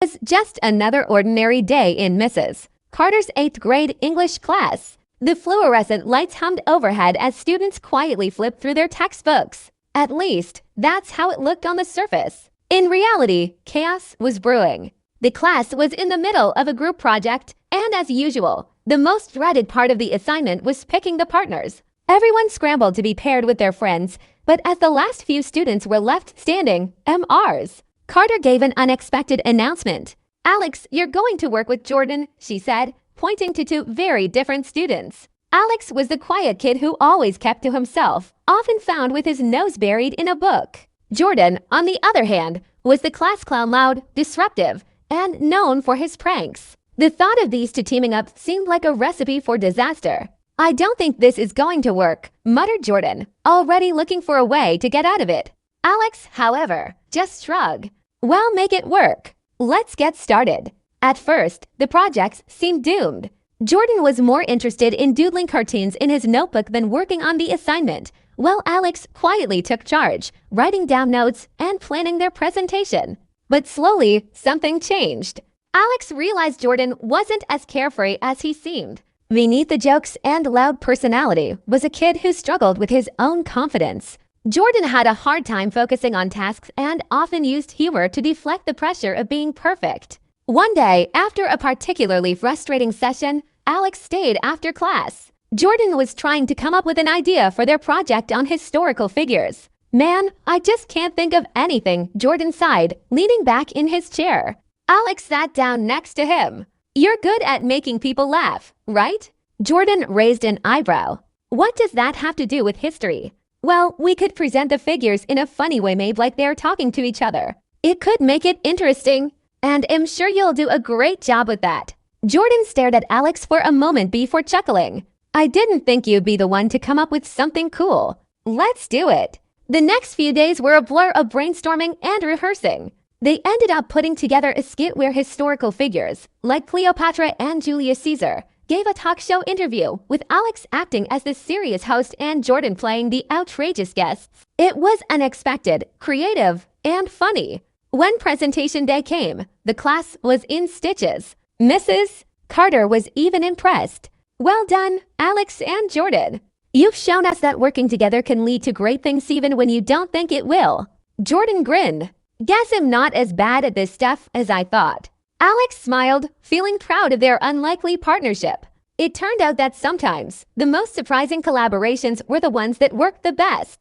Was just another ordinary day in Mrs. Carter's 8th grade English class. The fluorescent lights hummed overhead as students quietly flipped through their textbooks. At least, that's how it looked on the surface. In reality, chaos was brewing. The class was in the middle of a group project, and as usual, the most dreaded part of the assignment was picking the partners. Everyone scrambled to be paired with their friends, but as the last few students were left standing, MRs, Carter gave an unexpected announcement. "Alex, you're going to work with Jordan," she said, pointing to two very different students. Alex was the quiet kid who always kept to himself, often found with his nose buried in a book. Jordan, on the other hand, was the class clown, loud, disruptive, and known for his pranks. The thought of these two teaming up seemed like a recipe for disaster. "I don't think this is going to work," muttered Jordan, already looking for a way to get out of it. Alex, however, just shrugged. "Well, make it work. Let's get started." At first, the projects seemed doomed. Jordan was more interested in doodling cartoons in his notebook than working on the assignment, while Alex quietly took charge, writing down notes and planning their presentation. But slowly, something changed. Alex realized Jordan wasn't as carefree as he seemed. Beneath the jokes and loud personality was a kid who struggled with his own confidence. Jordan had a hard time focusing on tasks and often used humor to deflect the pressure of being perfect. One day, after a particularly frustrating session, Alex stayed after class. Jordan was trying to come up with an idea for their project on historical figures. "Man, I just can't think of anything," Jordan sighed, leaning back in his chair. Alex sat down next to him. "You're good at making people laugh, right?" Jordan raised an eyebrow. "What does that have to do with history?" "Well, we could present the figures in a funny way, made like they're talking to each other. It could make it interesting, and I'm sure you'll do a great job with that." Jordan stared at Alex for a moment before chuckling. "I didn't think you'd be the one to come up with something cool. Let's do it." The next few days were a blur of brainstorming and rehearsing. They ended up putting together a skit where historical figures, like Cleopatra and Julius Caesar, gave a talk show interview, with Alex acting as the serious host and Jordan playing the outrageous guests. It was unexpected, creative, and funny. When presentation day came, the class was in stitches. Mrs. Carter was even impressed. "Well done, Alex and Jordan. You've shown us that working together can lead to great things even when you don't think it will." Jordan grinned. "Guess I'm not as bad at this stuff as I thought." Alex smiled, feeling proud of their unlikely partnership. It turned out that sometimes the most surprising collaborations were the ones that worked the best.